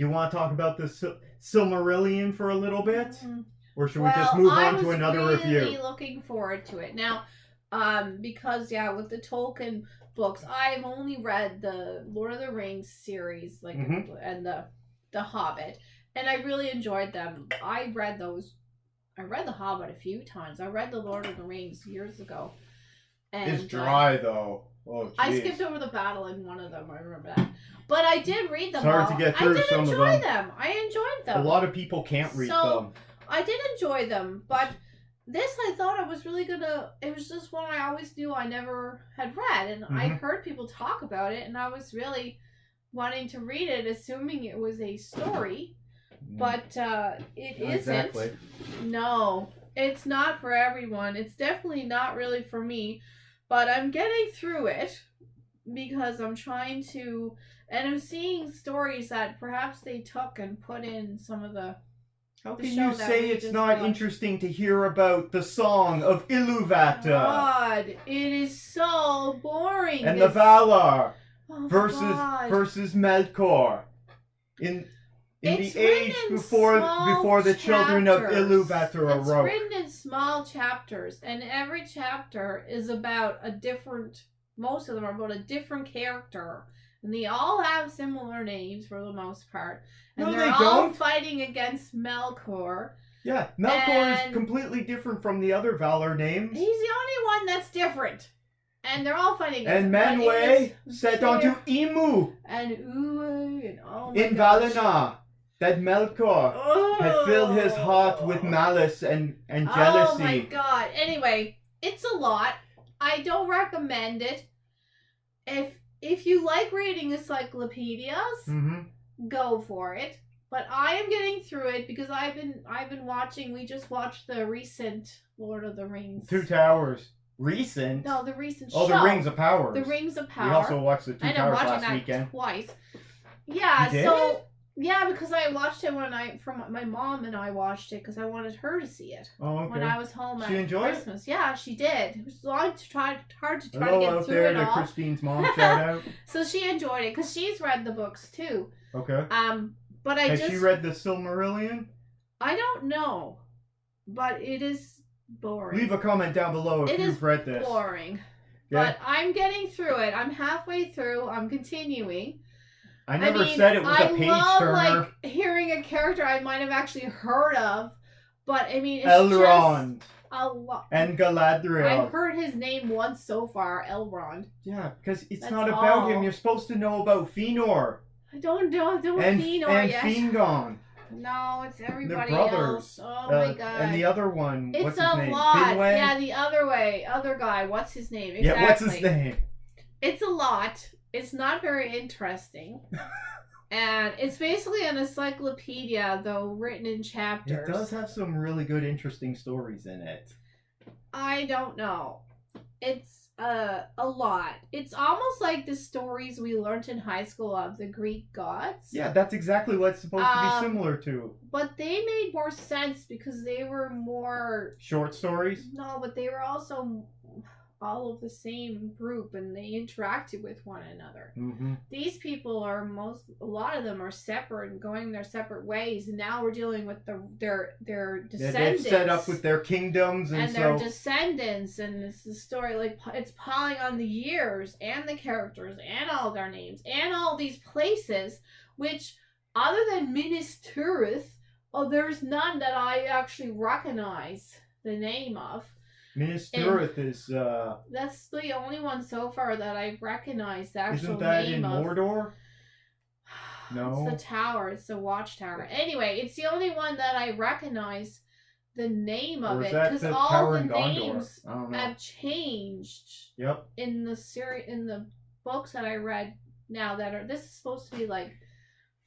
Do you want to talk about the Silmarillion for a little bit? Mm-hmm. Or should we just move on to another review? I was really looking forward to it. Now, because, with the Tolkien books, I've only read the Lord of the Rings series, and the Hobbit, and I really enjoyed them. I read The Hobbit a few times. I read the Lord of the Rings years ago. And, it's dry, though. Oh, geez. I skipped over the battle in one of them. I remember that. But I did read them. It's hard to get through some of them. I did enjoy them. I enjoyed them. A lot of people can't read them. I did enjoy them, but this I thought I was really gonna. It was just one I always knew I never had read, and I heard people talk about it, and I was really wanting to read it, assuming it was a story. But it isn't. Exactly. No, it's not for everyone. It's definitely not really for me. But I'm getting through it because I'm trying to, and I'm seeing stories that perhaps they took and put in some of the. How can you say it's not interesting to hear about the song of Ilúvatar? God, it is so boring. And the Valar versus Melkor in the age before the children of Ilúvatar arose. It's written in small chapters, and every chapter is about a different. Most of them are about a different character, and they all have similar names for the most part. And they're all fighting against Melkor. Yeah, Melkor is completely different from the other Valar names. He's the only one that's different. And they're all fighting against him. And Manwë said onto Imu. And Uwe and oh my in Valinor that Melkor had filled his heart with malice and jealousy. Oh my god. Anyway, it's a lot. I don't recommend it. If you like reading encyclopedias, go for it. But I am getting through it because I've been watching. We just watched the recent Lord of the Rings. Two Towers. Recent? No, the recent show. Oh, the Rings of Power. The Rings of Power. We also watched the Two Towers last weekend. Twice. Yeah. You did? So yeah, because I watched it from my mom and I watched it because I wanted her to see it. Oh, okay. When I was home she at enjoyed Christmas. It? Yeah, she did. It was hard to try to get through out there it all. to Christine's mom. Shout out. So she enjoyed it because she's read the books too. Okay. But Has she read the Silmarillion? I don't know, but it is boring. Leave a comment down below if you've read this. It is boring. Yeah. But I'm getting through it. I'm halfway through. I'm continuing. I never said it was a page turner. I love hearing a character I might have actually heard of, but I mean, it's Elrond. Just a lot. And Galadriel. I've heard his name once so far, Elrond. Yeah, because it's not about him. You're supposed to know about Fëanor. I don't know Fëanor yet. And Fingon. No, it's everybody else. Oh my god. And the other one, what's his name? It's a lot. Finwë? Yeah, the other guy. What's his name? Exactly. Yeah, what's his name? It's a lot. It's not very interesting. And it's basically an encyclopedia, though, written in chapters. It does have some really good, interesting stories in it. I don't know. It's a lot. It's almost like the stories we learned in high school of the Greek gods. Yeah, that's exactly what it's supposed to be similar to. But they made more sense because they were more... Short stories? No, but they were also all of the same group and they interacted with one another. Mm-hmm. These people are a lot of them are separate and going their separate ways, and now we're dealing with their descendants. Yeah, they've set up with their kingdoms and their descendants, and it's the story it's piling on the years and the characters and all their names and all these places, which other than Minas Tirith, there's none that I actually recognize the name of. Minas Tirith is that's the only one so far that I've recognized the actual isn't that name in of. Mordor? No. It's the tower. It's the watchtower. Anyway, it's the only one that I recognize the name of it, because all the names have changed. Yep. In the books that I read now this is supposed to be like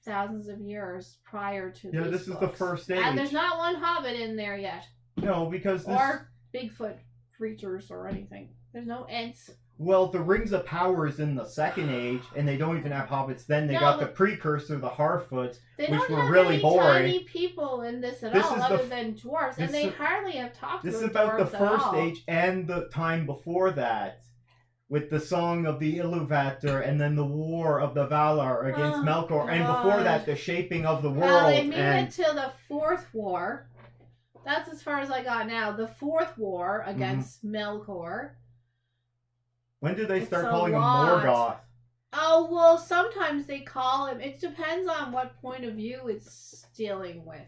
thousands of years prior to these this is books. the first age. And there's not one hobbit in there yet. No, because this... Or Bigfoot creatures or anything. There's no Ents. Well, the Rings of Power is in the second age, and they don't even have hobbits then. They got the precursor, the Harfoots, which were really boring. Tiny people in this at all, other than dwarves, and they hardly have talked about dwarves. This is about the first age and the time before that, with the Song of the Iluvatar, and then the War of the Valar against Melkor, and before that, the Shaping of the World. Well, they made it to the Fourth War. That's as far as I got now. The Fourth War against Melkor. When did they start calling him Morgoth? Oh, well, sometimes they call him... It depends on what point of view it's dealing with.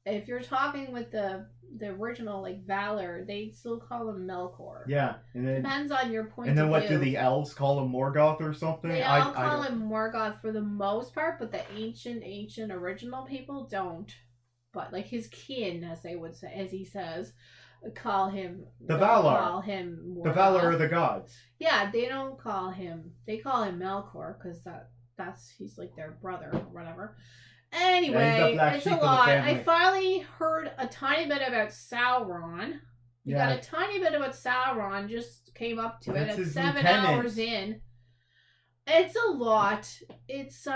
If you're talking with the original, like, Valar, they still call him Melkor. Yeah. And then, depends on your point of And view. then what, do the elves call him Morgoth or something? They all call him Morgoth for the most part, but the ancient original people don't. But, like, his kin, as they would say, as he says... call him the Valar. Call him Morgoth. The Valar are the gods. Yeah, they don't call him. They call him Melkor because he's like their brother or whatever. Anyway, it's a lot. I finally heard a tiny bit about Sauron. We got a tiny bit about Sauron. Just came up to it at 7 hours in. It's a lot. It's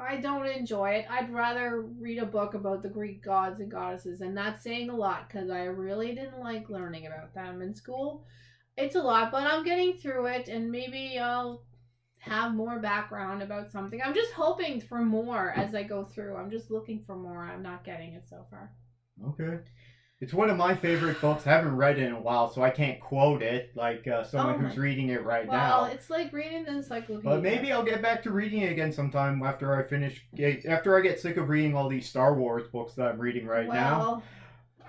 I don't enjoy it. I'd rather read a book about the Greek gods and goddesses, and that's saying a lot because I really didn't like learning about them in school. It's a lot, but I'm getting through it, and maybe I'll have more background about something. I'm just hoping for more as I go through. I'm just looking for more. I'm not getting it so far. Okay. It's one of my favorite books. I haven't read it in a while, so I can't quote it like someone who's reading it now. Well, it's like reading the encyclopedia. But maybe I'll get back to reading it again sometime after I get sick of reading all these Star Wars books that I'm reading now.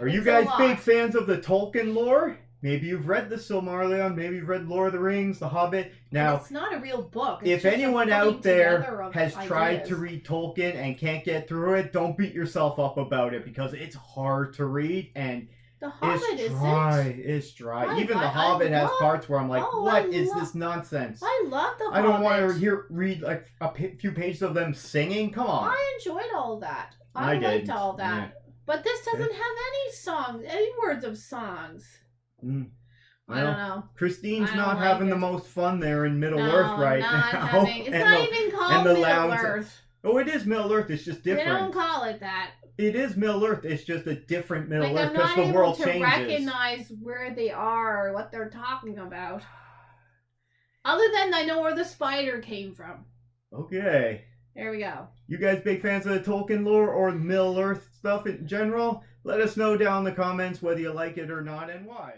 Are you guys big fans of the Tolkien lore? Maybe you've read the Silmarillion, maybe you've read Lord of the Rings, The Hobbit. Now, it's not a real book. If anyone out there has tried to read Tolkien and can't get through it, don't beat yourself up about it because it's hard to read and The Hobbit it's dry. Even The Hobbit has parts where I'm like, what is this nonsense? I love The Hobbit. I don't want to read like a few pages of them singing. Come on. I enjoyed all that. I liked all that. Yeah. But this doesn't have any songs, any words of songs. I don't know. Christine's not having the most fun there in Middle Earth right now. It's not even called Middle Earth. Oh, it is Middle Earth. It's just different. They don't call it that. It is Middle Earth. It's just a different Middle Earth because the world changes. I'm not able to recognize where they are or what they're talking about. Other than I know where the spider came from. Okay. There we go. You guys big fans of the Tolkien lore or Middle Earth stuff in general? Let us know down in the comments whether you like it or not and why.